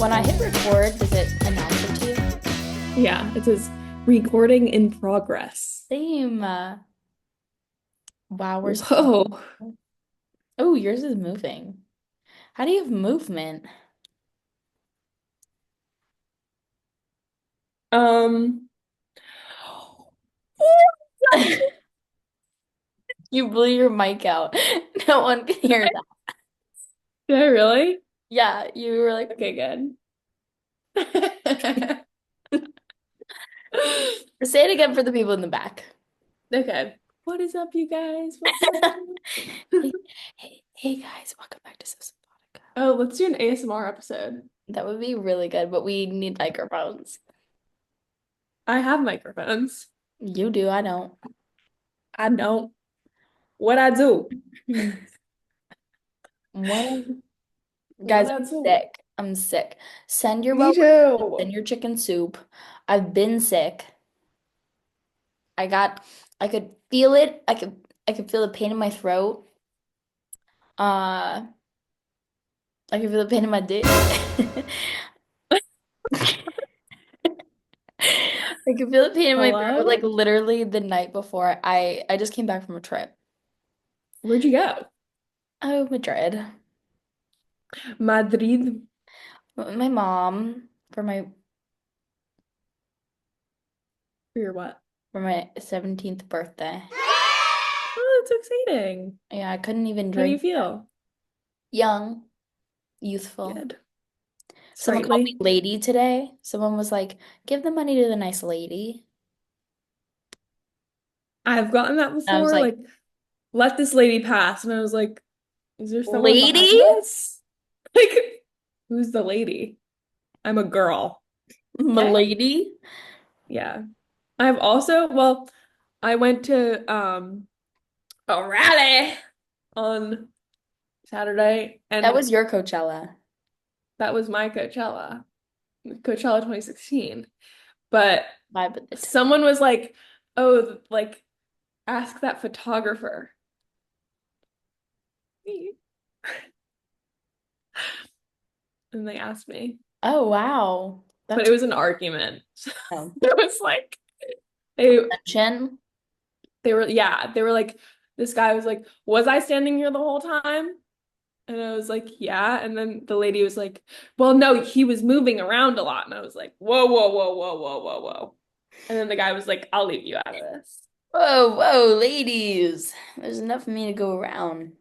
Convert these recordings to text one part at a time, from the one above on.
When I hit record, does it announce it to you? Yeah, it says recording in progress. Same. Wow, we're so. Whoa. Oh, yours is moving. How do you have movement? Um, You blew your mic out. No one can hear that. did I really? Yeah, you were like, Okay, good. say it again for the people in the back. Okay. What is up, you guys? What's up? Hey, hey guys, welcome back to Subsymbotica. Oh, let's do an ASMR episode. That would be really good, but we need microphones. I have microphones. You do, I don't. I don't. What I do? Hmm. What? What Guys, I I'm do? sick. I'm sick. Send your Me well wishes, too. send your chicken soup. I've been sick. I got, I could feel it. I could feel the pain in my throat. Uh, I could feel the pain in my dick. I could feel the pain in my throat Hello? like literally the night before. I just came back from a trip. Where'd you go? Oh, Madrid. Madrid. My mom For your what? for my 17th birthday. Oh, that's exciting. Yeah, I couldn't even How do you drink. feel? Young, youthful. Good. Someone called me Sprightly. lady today. Someone was like, "Give the money to the nice lady." I've gotten that And I was before. like, Like, let this lady pass. And I was like, is there someone "Lady? behind us? Like, who's the lady? I'm a girl. Okay. Milady?" Yeah. I've also, well, I went to a rally on Saturday, That and was your Coachella. that was my Coachella 2016. But Vibe at the time. someone was like, oh, like, ask that photographer. And they asked me. Oh, wow. But That's it was an argument. no. It was like they Mention. they were yeah, they were like this guy was like, "Was I standing here the whole time?" And I was like, "Yeah." And then the lady was like, "Well, no, he was moving around a lot." And I was like, "Whoa, whoa, whoa, whoa, whoa, whoa, whoa." And then the guy was like, "I'll leave you out of this." Whoa, whoa, ladies. There's enough of me to go around.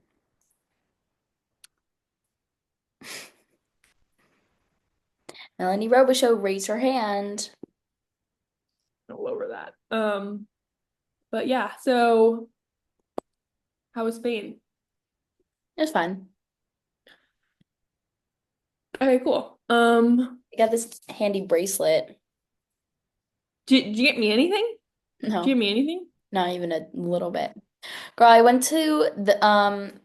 Melanie Robichaux raised her hand. I'll lower that. But yeah, so how was Spain? It was fun. Okay, cool. I got this handy bracelet. Did you get me anything? Did you No, get me anything? not even a little bit. Girl, I went to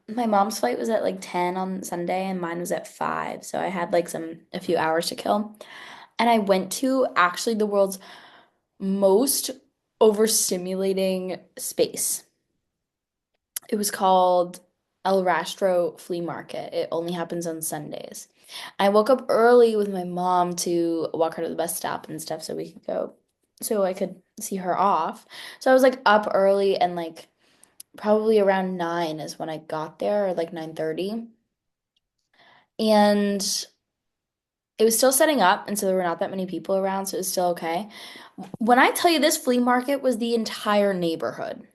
my mom's flight was at like 10 on Sunday and mine was at 5. So I had like a few hours to kill. And I went to actually the world's most overstimulating space. It was called El Rastro Flea Market. It only happens on Sundays. I woke up early with my mom to walk her to the bus stop and stuff so we could go, so I could see her off. So I was like up early and like probably around 9 is when I got there, or like 9:30. And it was still setting up, and so there were not that many people around, so it was still okay. When I tell you this flea market was the entire neighborhood.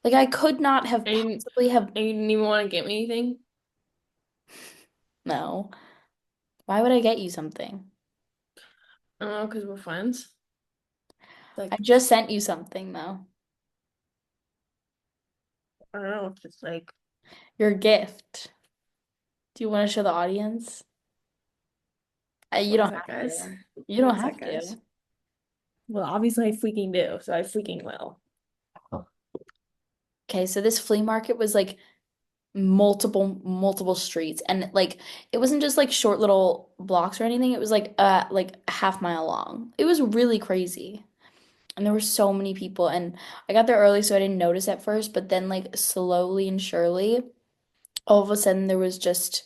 Like I could not have And you, possibly have and you didn't even want to get me anything? no. Why would I get you something? I don't know, because we're friends. I Like, just sent you something though. I don't know, it's just like Your gift. Do you want to show the audience? You one don't sec, have guys. to. You don't One sec, have guys. to. Well, obviously I freaking do, so I freaking will. Okay, so this flea market was like multiple streets, and like it wasn't just like short little blocks or anything. It was like a half mile long. It was really crazy. And there were so many people, and I got there early so I didn't notice at first, but then like slowly and surely all of a sudden there was just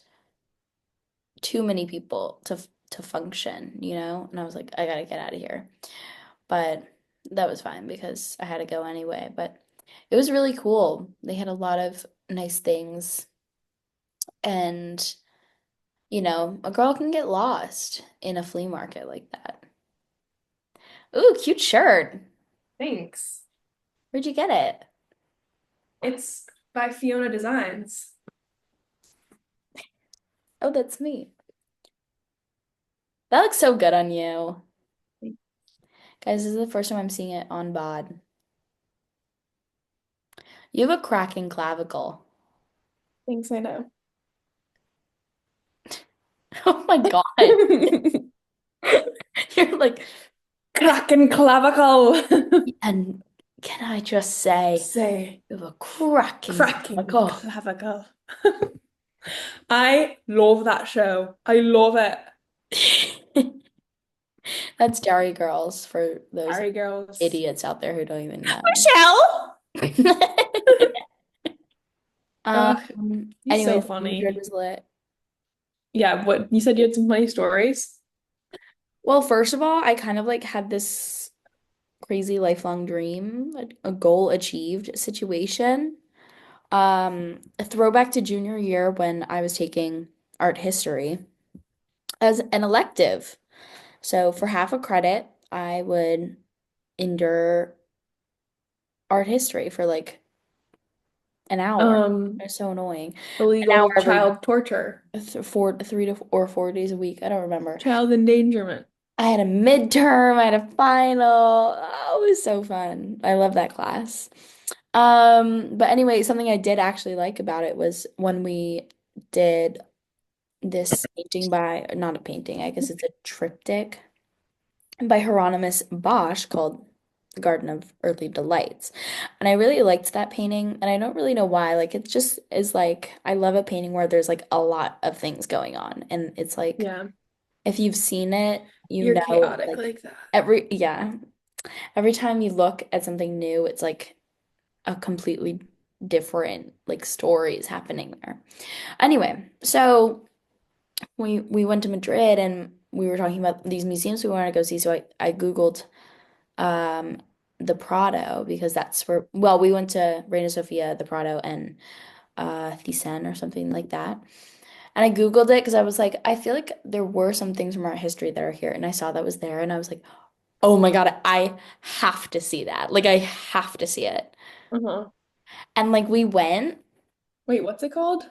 too many people to function, you know? And I was like, I gotta get out of here. But that was fine because I had to go anyway. But it was really cool. They had a lot of nice things. And, a girl can get lost in a flea market like that. Ooh, cute shirt. Thanks. Where'd you get it? It's by Fiona Designs. Oh, that's me. That looks so good on you. Guys, this is the first time I'm seeing it on bod. You have a cracking clavicle. Thanks, I know. Oh my God. You're like, Kraken clavicle. and can I just say, Say, you have a cracking cracking clavicle. clavicle. I love that show. I love it. That's Dairy Girls for those Sorry, girls. idiots out there who don't even know. Michelle! Ugh, he's so Anyways, Madrid funny. was lit. Yeah, what you said you had some funny stories? Well, first of all, I kind of like had this crazy lifelong dream, a goal achieved situation. A throwback to junior year when I was taking art history as an elective. So for half a credit, I would endure art history for like an hour. Um, It's so annoying. An hour illegal every child torture, 3 to 4 days a week. I don't remember. child endangerment. I had a midterm, I had a final. Oh, it was so fun. I love that class. But anyway, something I did actually like about it was when we did this painting by, not a painting, I guess it's a triptych by Hieronymus Bosch called The Garden of Earthly Delights. And I really liked that painting, and I don't really know why. Like, it just is like, I love a painting where there's like a lot of things going on. And it's like, Yeah, if you've seen it, you you're know, chaotic like, like that. yeah, every time you look at something new, it's like a completely different, like, story is happening there. Anyway, so we went to Madrid and we were talking about these museums we wanted to go see. So I Googled um the Prado because that's where well we went to Reina Sofia, the Prado, and Thyssen or something like that. And I Googled it because I was like, I feel like there were some things from art history that are here, and I saw that was there, and I was like, oh my God, I have to see that. Like I have to see it. Uh-huh. And like we went, Wait, what's it called?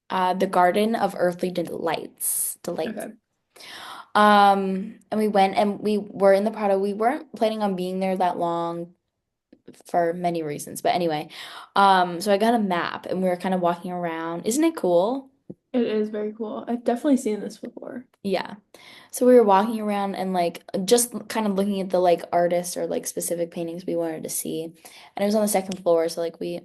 the Garden of Earthly Delights. Delights. Okay. And we went and we were in the Prado. We weren't planning on being there that long for many reasons. But anyway, so I got a map and we were kind of walking around. Isn't it cool? It is very cool. I've definitely seen this before. Yeah. So we were walking around and like just kind of looking at the like artists or like specific paintings we wanted to see. And it was on the second floor, so like we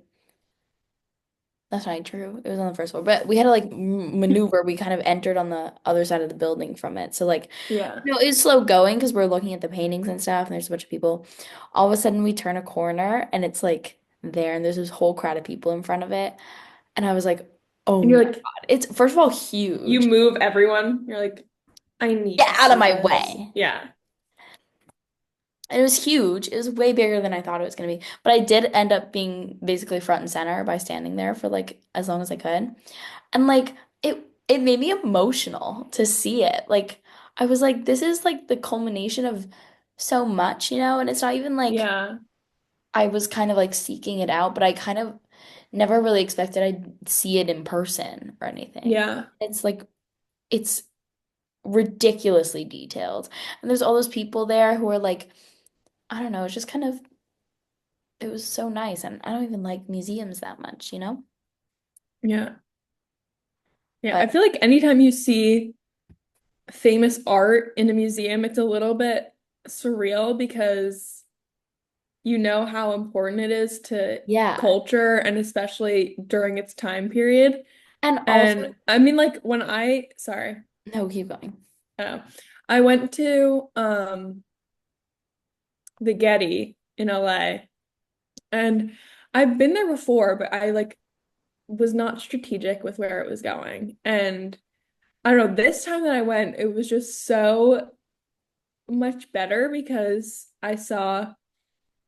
that's not true. It was on the first floor, but we had to like maneuver. We kind of entered on the other side of the building from it. So like, Yeah. it was slow going because we're looking at the paintings and stuff, and there's a bunch of people. All of a sudden, we turn a corner and it's like there, and there's this whole crowd of people in front of it, and I was like, oh And my you're like, God, it's first of all you huge. move everyone. You're like, I need Get to out of see my this. way. Yeah. And it was huge. It was way bigger than I thought it was going to be. But I did end up being basically front and center by standing there for like as long as I could. And like it made me emotional to see it. Like I was like this is like the culmination of so much, and it's not even like Yeah. I was kind of like seeking it out, but I kind of never really expected I'd see it in person or anything. Yeah. It's like it's ridiculously detailed. And there's all those people there who are like I don't know, it's just kind of it was so nice and I don't even like museums that much. Yeah. Yeah. But I feel like anytime you see famous art in a museum, it's a little bit surreal because you know how important it is to yeah. culture and especially during its time period. And And also I mean, like when sorry, no, keep going. I don't know. I went to the Getty in LA and I've been there before, but I like was not strategic with where it was going. And I don't know, this time that I went, it was just so much better because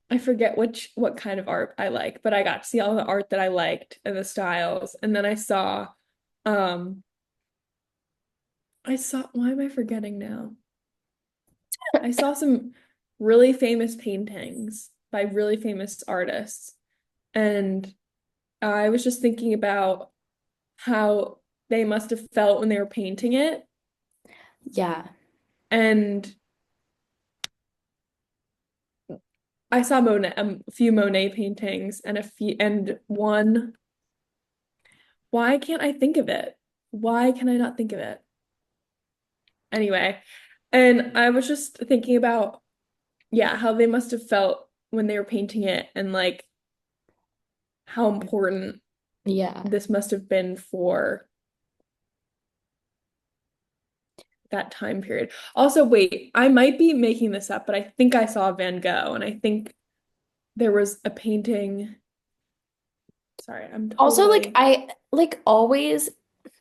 I forget what kind of art I like, but I got to see all the art that I liked and the styles. And then um I saw why am I forgetting now? I saw some really famous paintings by really famous artists. And I was just thinking about how they must have felt when they were painting it. Yeah. And I saw Monet, a few Monet paintings and a few, and one. Why can't I think of it? Why can I not think of it? Anyway, and I was just thinking about, yeah, how they must have felt when they were painting it and like how important Yeah. this must have been for that time period. Also, wait, I might be making this up, but I think I saw Van Gogh and I think there was a painting. Sorry, I'm Also, like totally, I like always,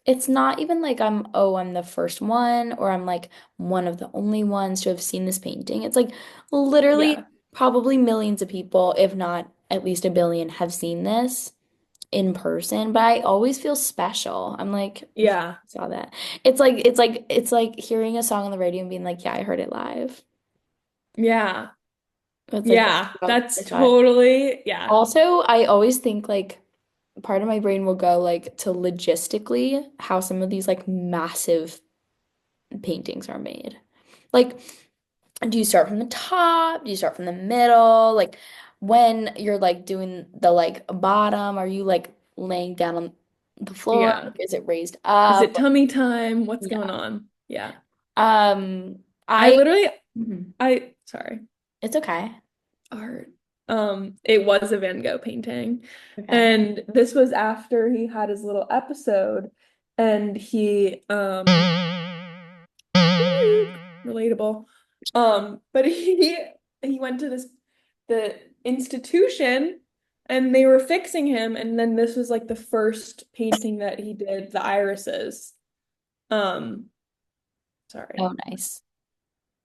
it's not even like I'm the first one or I'm like one of the only ones to have seen this painting. It's like literally yeah, probably millions of people, if not at least a billion, have seen this in person, but I always feel special. I'm like, I yeah, saw that. It's like hearing a song on the radio and being like, yeah, I heard it live. yeah, It's like yeah. well, That's I saw it. totally, yeah, Also, I always think like part of my brain will go like to logistically how some of these like massive paintings are made. Like, do you start from the top? Do you start from the middle? Like, when you're like doing the like bottom, are you like laying down on the floor? yeah. Like, is it raised Is up? it tummy time? What's going Yeah. on? Yeah. Um, I I, literally, Mhm. sorry, It's okay. art. It was a Van Gogh painting. Okay. And this was after he had his little episode and relatable. But he went to the institution and they were fixing him and then this was like the first painting that he did, the irises. Um, sorry. Oh, nice.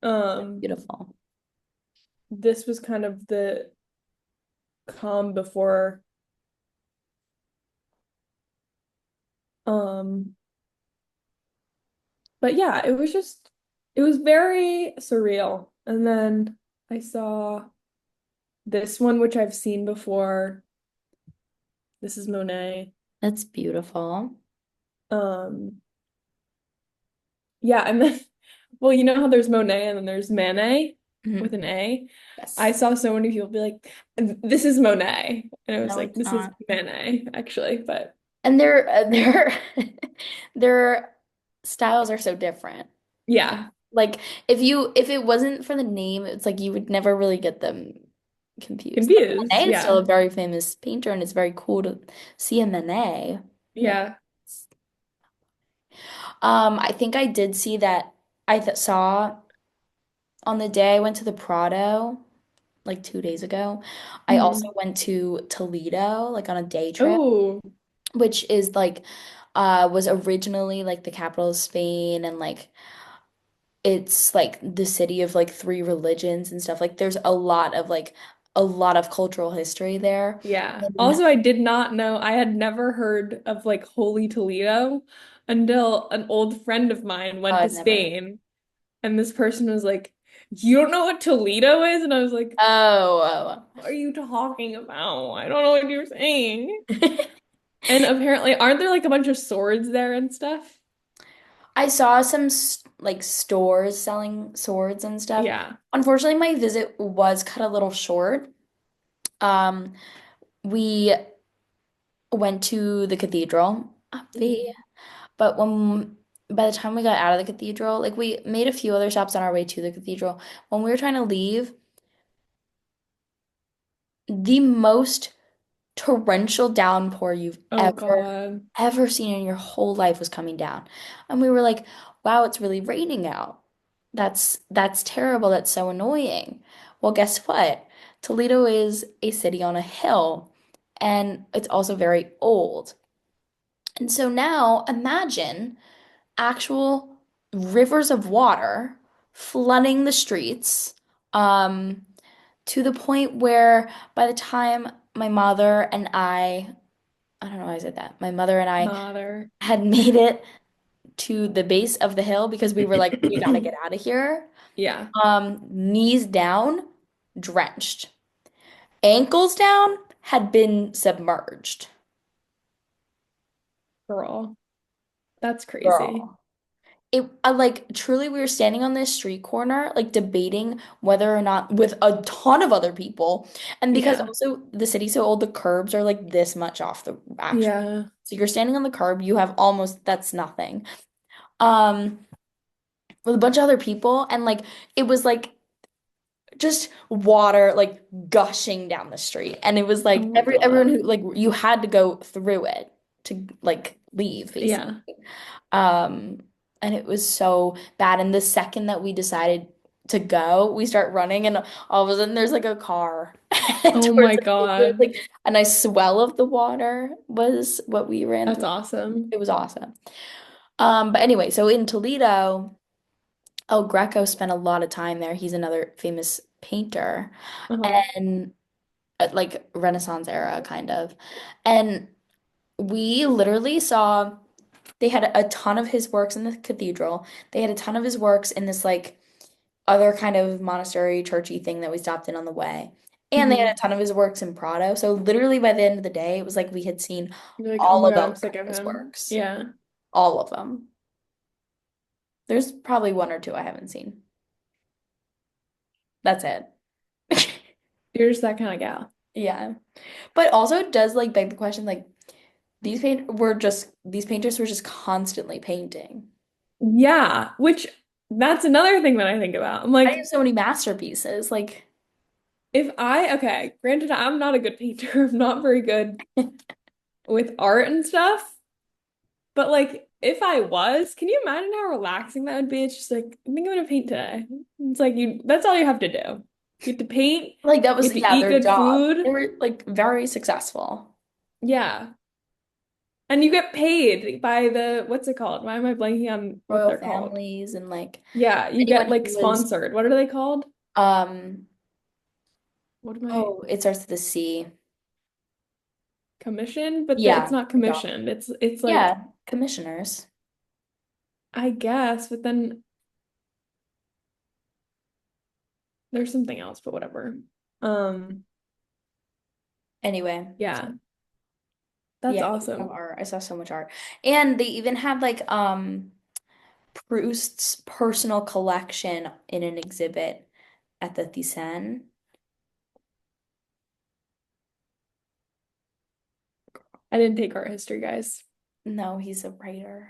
Um, Beautiful. this was kind of the calm before um but yeah, it was very surreal. And then I saw this one which I've seen before. This is Monet. That's beautiful. Um yeah, and then well, you know how there's Monet and then there's Manet with Mhm. an A? I Yes. saw so many people be like, this is Monet. And I was No, like, it's this is not. Manet, actually. But And their styles are so different. yeah, Like if it wasn't for the name, it's like you would never really get them confused. Like confused. Manet is still a Yeah. very famous painter, and it's very cool to see a Manet. But Yeah. I think I did see that. I th saw on the day I went to the Prado like 2 days ago. I also Hmm. went to Toledo like on a day trip, Oh, which is like was originally like the capital of Spain and like it's like the city of like three religions and stuff. Like there's a lot of cultural history there. yeah. And Also, I did not know, I had never heard of like Holy Toledo until an old friend of mine went to I've never. Spain. And this person was like, you don't know what Toledo is? And I was like, Oh, what are you talking about? I don't know what you're saying. oh. And apparently, aren't there like a bunch of swords there and stuff? I saw some like stores selling swords and stuff. Yeah. Unfortunately, my visit was cut a little short. Um, we went to the cathedral, Mhm. but when by the time we got out of the cathedral, like we made a few other stops on our way to the cathedral. When we were trying to leave, the most torrential downpour you've Oh God. ever seen in your whole life was coming down. And we were like, wow, it's really raining out. That's terrible. That's so annoying. Well, guess what? Toledo is a city on a hill, and it's also very old. And so now imagine actual rivers of water flooding the streets, um, to the point where by the time my mother and I don't know why I said that, my mother and I Mother. had made it to the base of the hill because we were like, we gotta get out of here. Yeah, Knees down, drenched. Ankles down, had been submerged. girl. That's crazy. Girl. It like truly we were standing on this street corner like debating whether or not with a ton of other people, and because Yeah. also the city's so old, the curbs are like this much off the actual, Yeah. so you're standing on the curb, you have almost, that's nothing, um with a bunch of other people, and like it was like just water like gushing down the street, and it was Oh like my everyone God. who like you had to go through it to like leave basically. Yeah. um and it was so bad, and the second that we decided to go we start running, and all of a sudden there's like a car towards Oh my us. There's God. like a nice swell of the water was what we ran That's through. awesome. It was awesome. But anyway, so in Toledo, El Greco spent a lot of time there. He's another famous painter, Uh-huh. and like Renaissance era kind of. And we literally saw they had a ton of his works in the cathedral. They had a ton of his works in this like other kind of monastery churchy thing that we stopped in on the way. And they had Hmm. a ton of his works in Prado. So literally by the end of the day, it was like we had seen You're like, oh all my of God, I'm El sick of Greco's him. works. Yeah. All of them. There's probably one or two I haven't seen. That's it. You're just that kind of gal. Yeah. But also it does like beg the question, like these painters were just constantly painting. Yeah, which that's another thing that I think about. I'm I have like, so many masterpieces. Like, okay, granted, I'm not a good painter. I'm not very good with art and stuff. But like, if I was, can you imagine how relaxing that would be? It's just like, I think I'm gonna paint today. It's like that's all you have to do. You get to paint, like that you was, get to yeah, eat their good job. They food. were like very successful. Yeah. And you get paid by what's it called? Why am I blanking on what Royal they're called? families and like Yeah, you get anyone like who was sponsored. What are they called? um What am I oh, it starts with a C. commissioned? But it's Yeah. not Good job. commissioned. It's like Yeah, commissioners. I guess, but then there's something else, but whatever. Um, Anyway, so yeah, that's yeah, a ton of awesome. art. I saw so much art. And they even had like Proust's personal collection in an exhibit at the Thyssen. I didn't take art history, guys. No, he's a writer.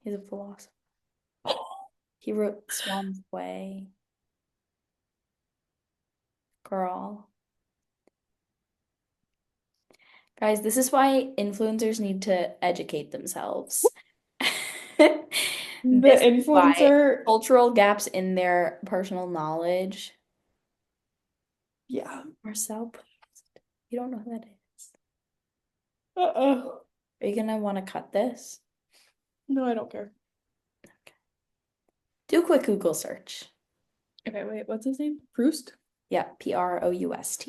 He's a philosopher. He wrote Swan's Way. Girl. Guys, this is why influencers need to educate themselves. The This is why influencer, cultural gaps in their personal knowledge. yeah. Marcel Proust. You don't know who that is. Uh-oh. Are you gonna want to cut this? No, I don't care. Do a quick Google search. Okay, wait, what's his name? Proust? Yeah, Proust.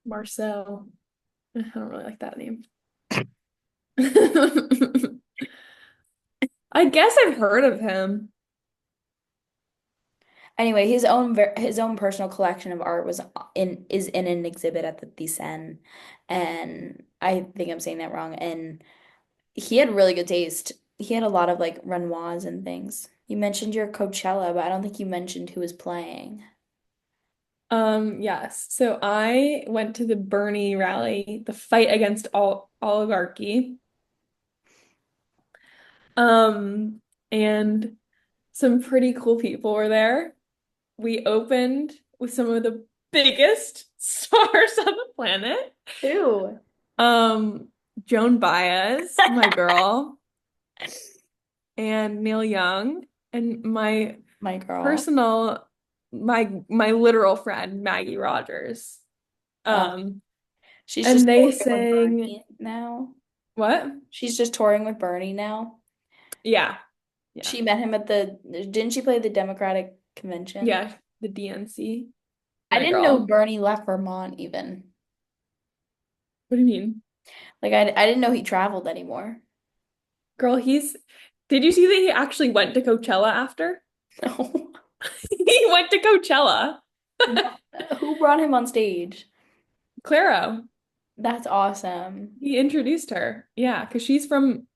Marcel. I don't really like that name. I guess I've heard of him. Anyway, his own personal collection of art was in an exhibit at the Thyssen, and I think I'm saying that wrong. And he had really good taste. He had a lot of like Renoirs and things. You mentioned your Coachella, but I don't think you mentioned who was playing. Yes. So I went to the Bernie rally, the fight against all oligarchy. Um, and some pretty cool people were there. We opened with some of the biggest stars on the planet. Who? Um, Joan Baez, my girl, and Neil Young, and my My girl. personal, my literal friend, Maggie Rogers. Uh, Um, She's just And they touring with sang Bernie now. what? She's just touring with Bernie now. Yeah. Yeah. She met him at the, didn't she play the Democratic convention? Yeah, the DNC. I My didn't know girl. Bernie left Vermont even. What do you mean? Like I didn't know he traveled anymore. Girl, he's did you see that he actually went to Coachella after? No. He went to Coachella. Who brought him on stage? Claro. That's awesome. He introduced her. Yeah, because I think she's from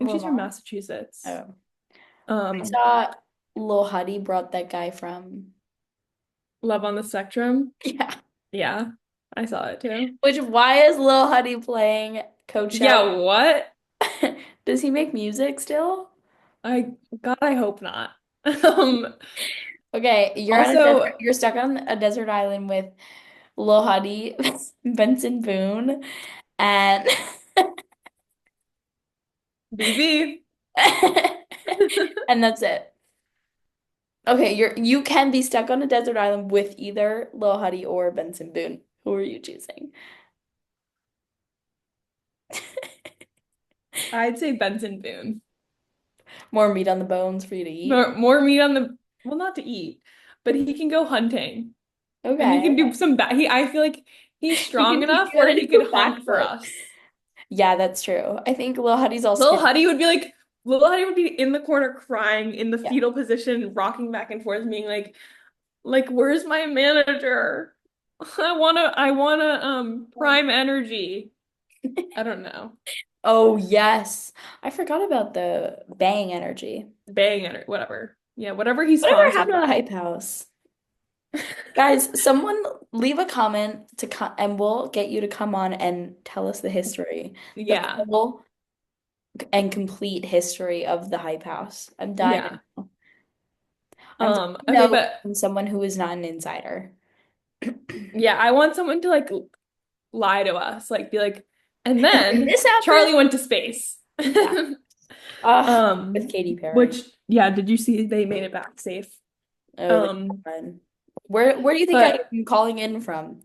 Vermont. Massachusetts. Oh. I Um, saw Lil Huddy brought that guy from, Love on the Spectrum. yeah. Yeah, I saw it too. Which why is Lil Huddy playing Coachella? Yeah, what? Does he make music still? I God, I hope not. Um, Okay, also, you're stuck on a desert island with Lil Huddy, Benson Boone, and BB. and that's it. Okay, you can be stuck on a desert island with either Lil Huddy or Benson Boone. Who are you choosing? I'd say Benson Boone. More meat on the bones for you to eat? More meat on the, well, not to eat, but he can go hunting and he Okay, can do okay. some back. I feel like he's strong You enough where gotta he do could a hunt for backflip. us. Yeah, that's true. I think Lil Huddy's all Little scared. Huddy would be like, Little Huddy would be in the corner crying in the Yeah. fetal position, rocking back and forth, being like, where's my manager? I wanna prime energy. I don't know. Oh, yes. I forgot about the Bang Energy. Bang energy, whatever. Yeah, whatever he's Whatever sponsored happened to the by. Hype House? Guys, someone leave a comment to come and we'll get you to come on and tell us the history, the Yeah. full and complete history of the Hype House. I'm dying to Yeah. know. I'm dying to Okay, know but from someone who is not an insider. yeah, I want someone to like lie to us, like be like, and And then this happened? Charlie went to space. Yeah. With Katy Perry. Which yeah, did you see they made it back safe? Oh, thank Um, God. Where do you think but I'm calling in from?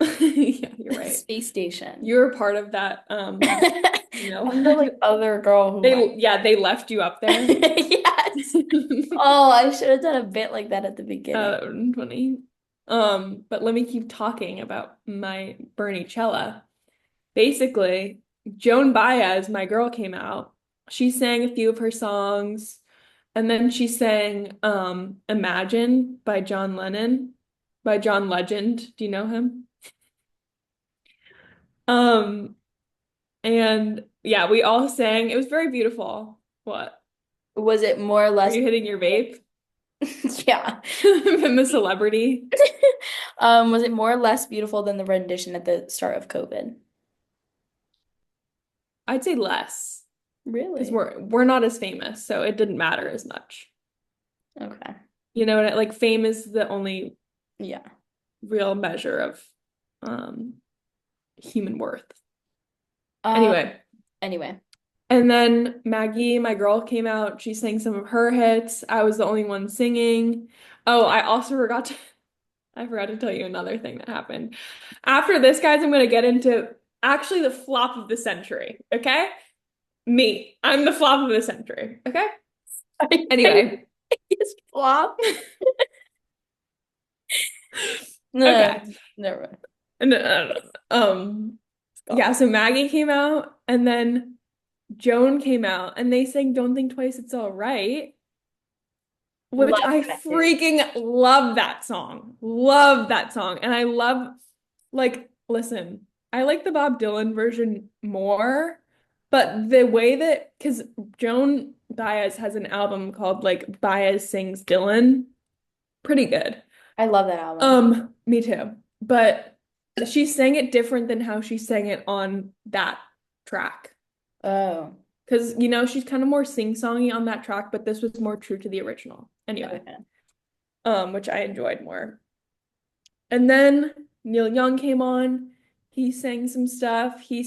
yeah, you're right. Space station. You're part of that you know. I'm the like other girl who went. They left you up there. Yes. Oh, I should have done a bit like that at the beginning. That would be funny. But let me keep talking about my Bernicella. Basically, Joan Baez, my girl, came out. She sang a few of her songs, and then she sang Imagine by John Lennon, by John Legend. Do you know him? Um, and yeah, we all sang. It was very beautiful. What? Was it more or Are less? you hitting your vape? Yeah. I'm the celebrity. Was it more or less beautiful than the rendition at the start of COVID? I'd say less because Really? we're not as famous, so it didn't matter as much. Okay. You know, like fame is the only Yeah. real measure of um human worth. Um, Anyway, anyway. and then Maggie, my girl, came out. She sang some of her hits. I was the only one singing. Oh, I forgot to tell you another thing that happened. After this, guys, I'm gonna get into actually the flop of the century, okay? Me. I'm the flop of the century, okay? Anyway. His flop? No, Okay. never mind. And, Stop. yeah, so Maggie came out and then Joan came out and they sang Don't Think Twice, It's All Right, which Love I that too. freaking love that song. Love that song. And I love, like, listen, I like the Bob Dylan version more, but the way that, because Joan Baez has an album called like Baez Sings Dylan, pretty good. I love that album. Me too. But she sang it different than how she sang it on that track. Oh, Because, she's kind of more sing-songy on that track, but this was more true to the original. Anyway, okay. which I enjoyed more. And then Neil Young came on. He sang some stuff. He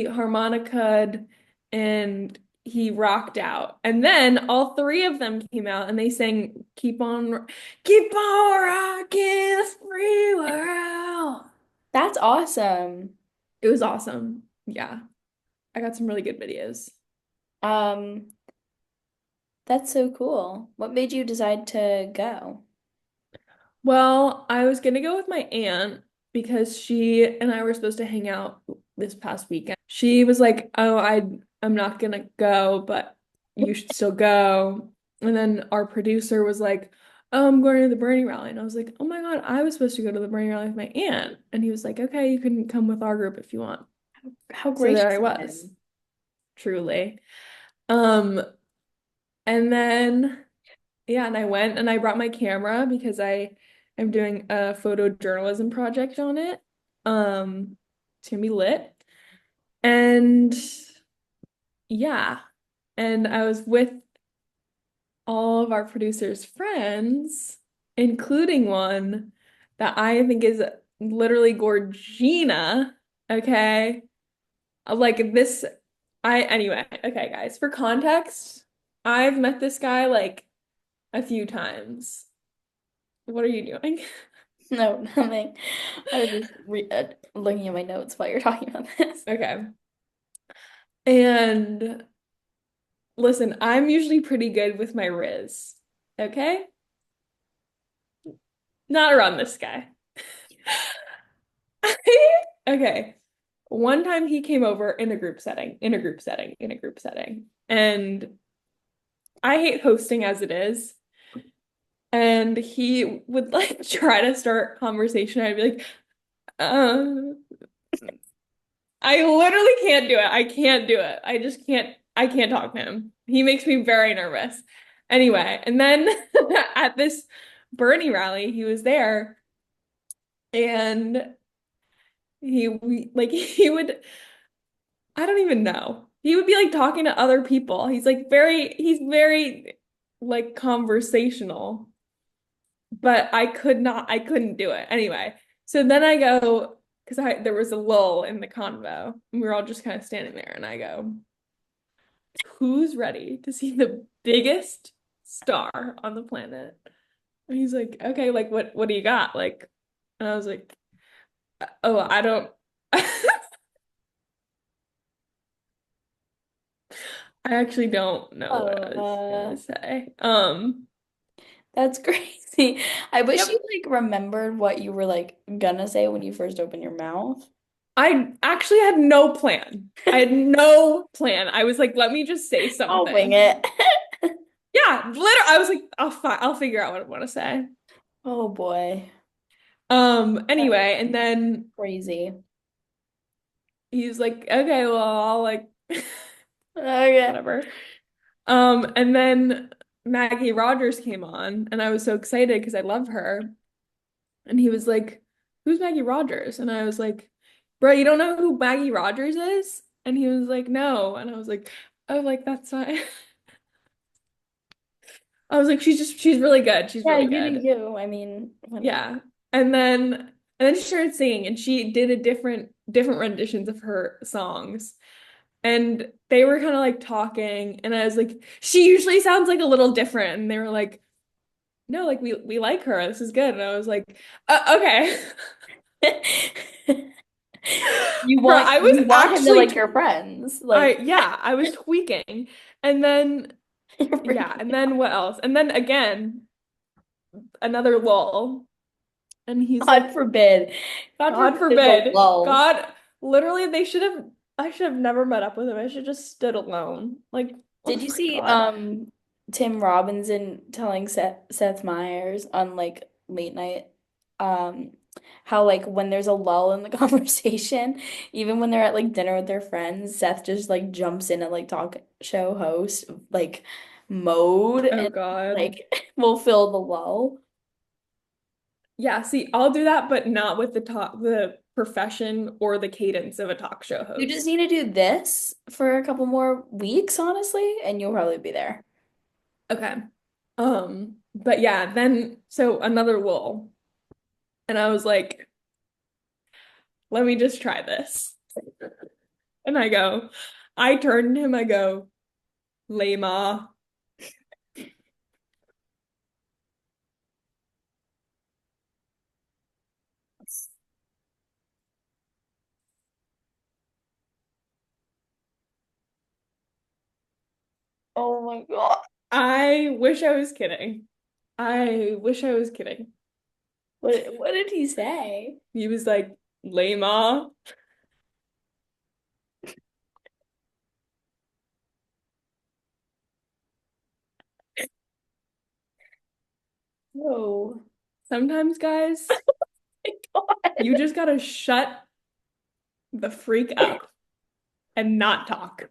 harmonicaed, and he rocked out. And then all three of them came out and they sang keep on Rocking the Free World. That's awesome. It was awesome. Yeah, I got some really good videos. Um, that's so cool. What made you decide to go? Well, I was gonna go with my aunt because she and I were supposed to hang out this past weekend. She was like, "Oh, I'm not gonna go, but you should still go." And then our producer was like, "Oh, I'm going to the Bernie rally." And I was like, "Oh my God, I was supposed to go to the Bernie rally with my aunt." And he was like, "Okay, you can come with our group if you want." How So there I gracious of was, him. truly. Um, and then yeah, and I went and I brought my camera because I am doing a photojournalism project on it. It's gonna be lit. And yeah, and I was with all of our producers' friends, including one that I think is literally Gorgina. Okay. Like this, anyway, okay, guys, for context, I've met this guy like a few times. What are you doing? No, nothing. I was just looking at my notes while you're talking about this. Okay. And listen, I'm usually pretty good with my Riz. Okay? Not around this guy. Okay. One time he came over in a group setting, in a group setting, in a group setting. And I hate hosting as it is. And he would like try to start conversation. I'd be like, uh, I literally can't do it. I can't do it. I just can't, I can't talk to him. He makes me very nervous. Anyway, and then at this Bernie rally, he was there and he would, I don't even know. He would be like talking to other people. He's very like conversational, but I couldn't do it. Anyway, so then I go, because there was a lull in the convo, and we were all just kind of standing there, and I go, who's ready to see the biggest star on the planet? And he's like, okay, like what do you got? Like, and I was like, oh, I don't I actually don't know what Oh, I was gonna say. that's crazy. I wish you Yep. like remembered what you were like gonna say when you first opened your mouth. I actually had no plan. I had no plan. I was like, let me just say I'll wing something. it. Yeah, literally, I was like, I'll figure out what I want to say. Oh boy. That's Anyway, and then crazy. he's like, okay, well, I'll like Okay. whatever. And then Maggie Rogers came on, and I was so excited because I love her. And he was like, "Who's Maggie Rogers?" And I was like, "Bro, you don't know who Maggie Rogers is?" And he was like, "No." And I was like, "Oh, like that's fine." I was like, she's really good. She's Yeah, really you do good." you. I mean, whatever. Yeah. And then she started singing and she did a different renditions of her songs. And they were kind of like talking and I was like, she usually sounds like a little different. And they were like, no, like we like her. This is good. And I was like, okay. Bro, I was You want him to actually like your friends. I Like yeah, I was tweaking. And then you're yeah, freaking and me then what else? And then again, another lull. And he's out. God like, forbid. God God forbid there's a forbid. lull. God, literally, I should have never met up with him. I should just stood alone. Like, Did oh you my see God. Tim Robinson telling Seth Meyers on like late night how like when there's a lull in the conversation, even when they're at like dinner with their friends, Seth just like jumps in at like talk show host like mode Oh and God. like will fill the lull. Yeah, see, I'll do that, but not with the profession or the cadence of a talk show You just host. need to do this for a couple more weeks, honestly, and you'll probably be there. Okay. But yeah, then so another lull. And I was like, let me just try this. And I turned to him, I go, Lama. Oh my God. I wish I was kidding. I wish I was kidding. What did he say? He was like, lame. Oh Sometimes, guys, my God. you just gotta shut the freak up and not talk.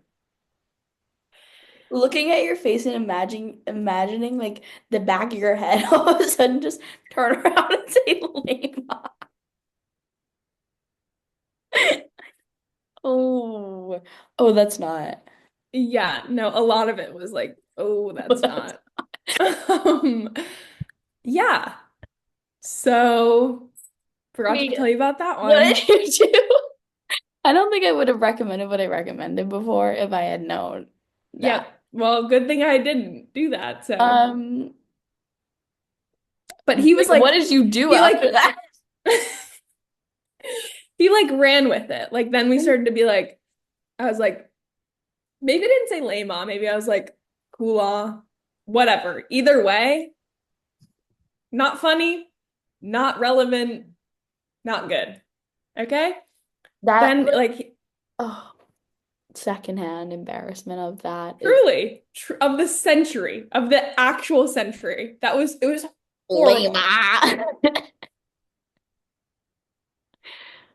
Looking at your face and imagining like the back of your head all of a sudden just turn around and say lame. Oh, oh, that's not. Yeah, no, a lot of it was like, oh, that's That's- not. Um, yeah. So forgot to Wait, tell you about that what one. did you do? I don't think I would have recommended what I recommended before if I had known that. Yep. Well, good thing I didn't do that. So, Um, but he was what like, did you do he after like, that? he like ran with it. Like then we started to be like, I was like, maybe I didn't say lame maybe I was like, cool whatever. Either way, not funny, not relevant, not good. Okay? That Then like, like oh, secondhand embarrassment of that is truly tr of the century, of the actual century. It was lame. horrible.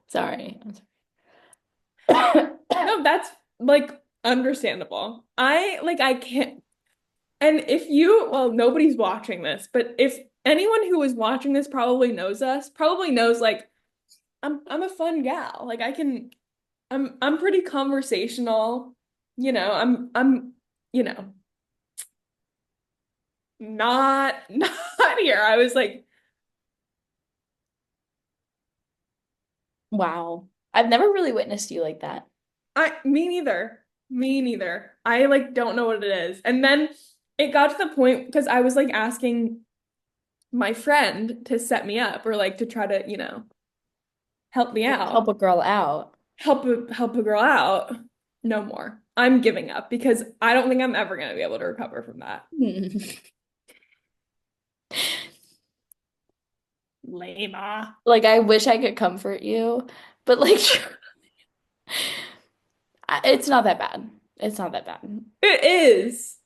Sorry. I'm sorry. No, that's like understandable. I can't. And if you, well, nobody's watching this, but if anyone who is watching this probably knows us, probably knows like I'm a fun gal. Like I'm pretty conversational. I'm not not here. I was like, Wow. I've never really witnessed you like that. I me neither. Me neither. I like don't know what it is. And then it got to the point because I was like asking my friend to set me up or like to try to, help me Help out, a girl out. help a girl out. No more. I'm giving up because I don't think I'm ever gonna be able to recover from that. Hmm. Lame. Like, I wish I could comfort you, but like, it's not that bad. It's not that bad. It is.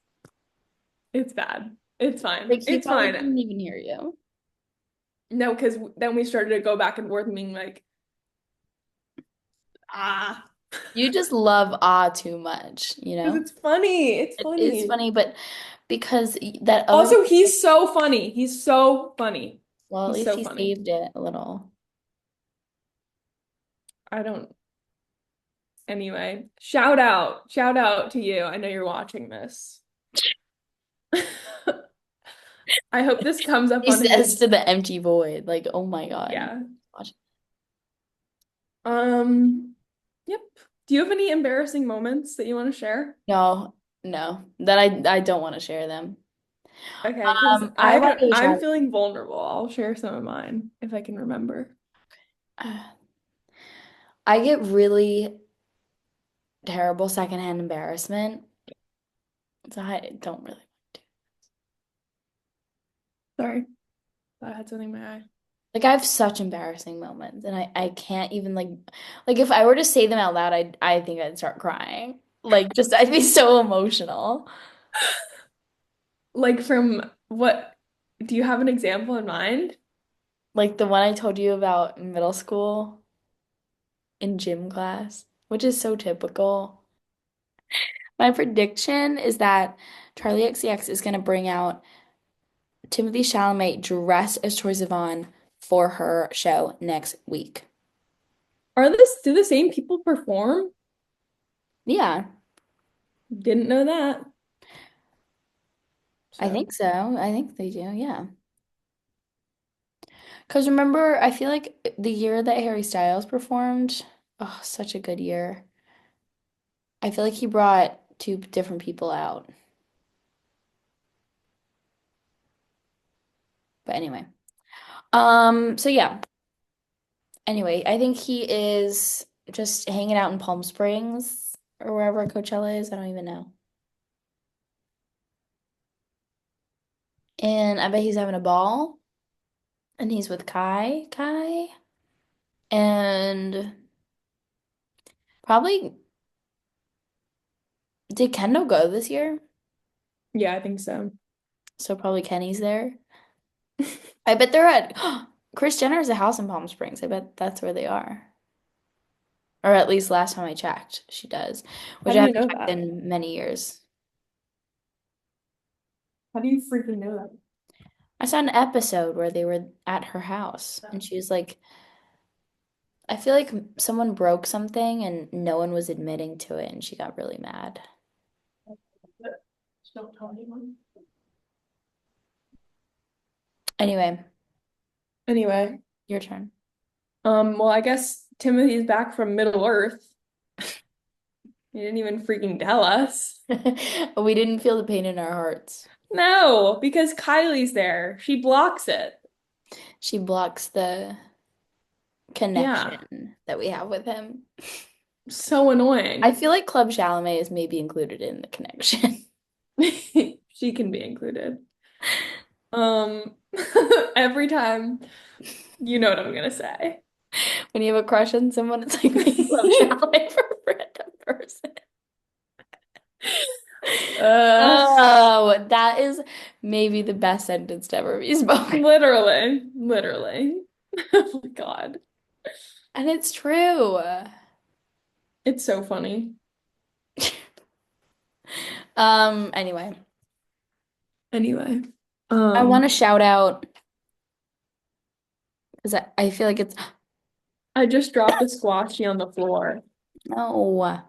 It's bad. It's fine. Like, he It's probably fine. didn't even hear you. No, because then we started to go back and forth and being like, ah, You just love ah too much, you because know? it's funny. It's It is funny. funny, but because that other, Also, he's so funny. He's so funny. well, at He's least so he funny. saved it a little. I don't. Anyway, shout out to you. I know you're watching this. I hope this comes up He on says his, to the empty void, like, oh my God. yeah. Watch. Yep. Do you have any embarrassing moments that you want to share? No, no, that I don't want to share them. Okay, because I have like a I'm shower. feeling vulnerable. I'll share some of mine if I can remember. I get really terrible secondhand embarrassment, so I don't really. Sorry, thought I had something in my eye. Like I have such embarrassing moments, and I can't even like if I were to say them out loud, I think I'd start crying. Like just I'd be so emotional. Like from what, do you have an example in mind? Like the one I told you about in middle school in gym class, which is so typical. My prediction is that Charlie XCX is going to bring out Timothy Chalamet dressed as Troye Sivan for her show next week. Do the same people perform? Yeah, Didn't know that. I So think so. I think they do. Yeah. Because remember, I feel like the year that Harry Styles performed, oh, such a good year. I feel like he brought two different people out. But anyway. So yeah. Anyway, I think he is just hanging out in Palm Springs or wherever Coachella is. I don't even know. And I bet he's having a ball. And he's with Kai. And probably, did Kendall go this year? Yeah, I think so. So probably Kenny's there. I bet they're at Kris Jenner's a house in Palm Springs. I bet that's where they are. Or at least last time I checked, she does, How which do I you haven't know checked that? in many years. How do you freaking know that? I saw an episode where they were at her house and she was like, I feel like someone broke something and no one was admitting to it and she got really mad. Just don't tell anyone. Anyway, Anyway, your turn. well, I guess Timothy's back from Middle Earth. He didn't even freaking tell us. We didn't feel the pain in our hearts. No, because Kylie's there. She blocks it. She blocks the Yeah, connection that we have with him. so I annoying. feel like Club Chalamet is maybe included in the connection. She can be included. Um, every time, you know what I'm gonna say. When you have a crush on someone, it's like being Club Chalamet for a random person. Uh, Oh, that is maybe the best sentence to ever be spoken. literally. Oh my God. And it's true. It's so funny. Anyway, Anyway, I want to um, shout out because I feel like it's I just dropped a squashie on the floor. no.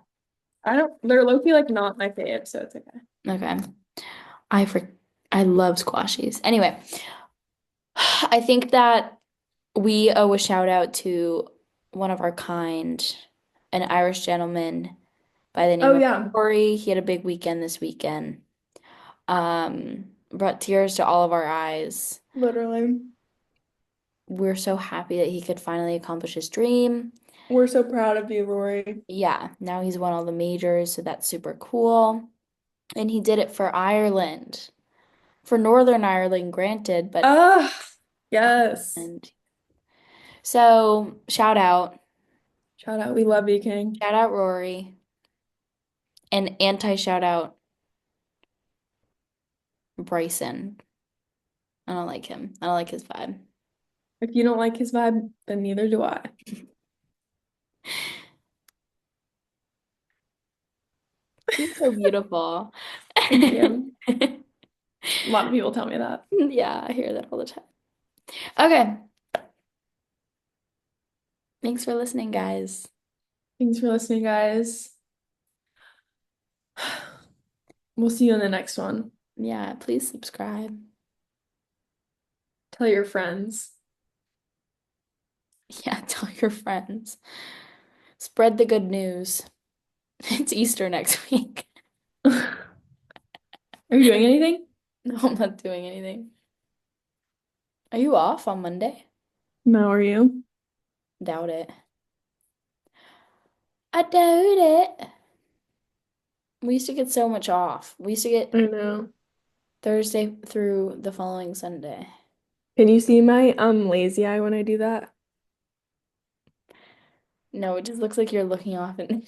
They're low-key like not my fave, so it's okay. Okay. I for I love squashies. Anyway, I think that we owe a shout out to one of our kind, an Irish gentleman by the name Oh of yeah, Rory. He had a big weekend this weekend. Brought tears to all of our eyes. literally. We're so happy that he could finally accomplish his dream. We're so proud of you, Rory. Yeah, now he's won all the majors, so that's super cool. And he did it for Ireland, for Northern Ireland, granted, but Ah, yes. and so Shout out, we love you, King. shout out Rory, and anti shout out Bryson. I don't like him. I don't like his vibe. If you don't like his vibe, then neither do I. He's so beautiful. Thank you. A lot of people tell me that. Yeah, I hear that all the time. Okay, thanks for listening, guys. Thanks for listening, guys. We'll see you in the next one. Yeah, please subscribe. Tell your friends. Yeah, tell your friends. Spread the good news. It's Easter next week. Are you doing anything? No, I'm not doing anything. Are you off on Monday? No, are you? Doubt it. I doubt it. We used to get so much off. We used to get I know. Thursday through the following Sunday. Can you see my lazy eye when I do that? No, it just looks like you're looking off and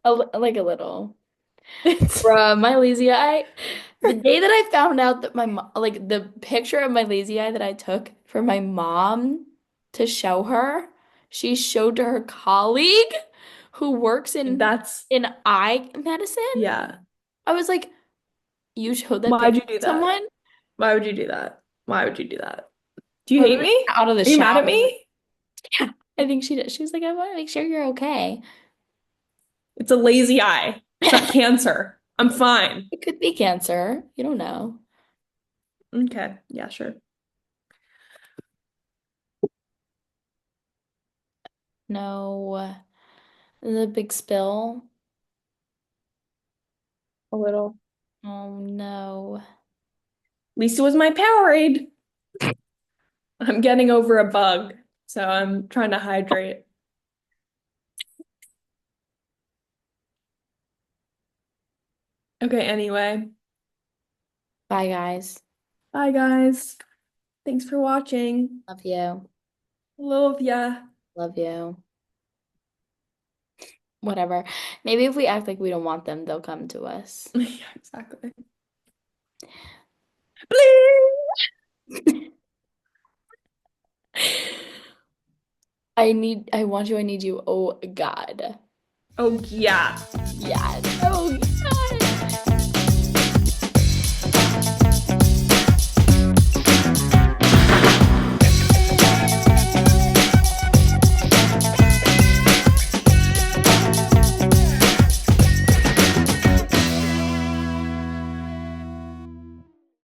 like a little. It's Bruh, my lazy eye. The day that I found out that like the picture of my lazy eye that I took for my mom to show her, she showed to her colleague who works that's in eye medicine. yeah. I was like, you showed that Why'd picture you to do that? someone? Why would you do that? Why would you do that? Do you I hate was me? out of the Are you mad at shower. me? Yeah, I think she did. She was like, I want to make sure you're okay. It's a lazy eye. It's not cancer. I'm fine. It could be cancer. You don't know. Okay. Yeah, sure. No, the big spill. A little. Oh no. At least it was my Powerade. I'm getting over a bug, so I'm trying to hydrate. Okay, anyway. Bye, guys. Bye, guys. Thanks for watching. Love you. Love ya. Love you. Whatever. Maybe if we act like we don't want them, they'll come to us. Yeah, exactly. Bleep. I want you, I need you. Oh God. Oh, yeah. Yes. Oh God.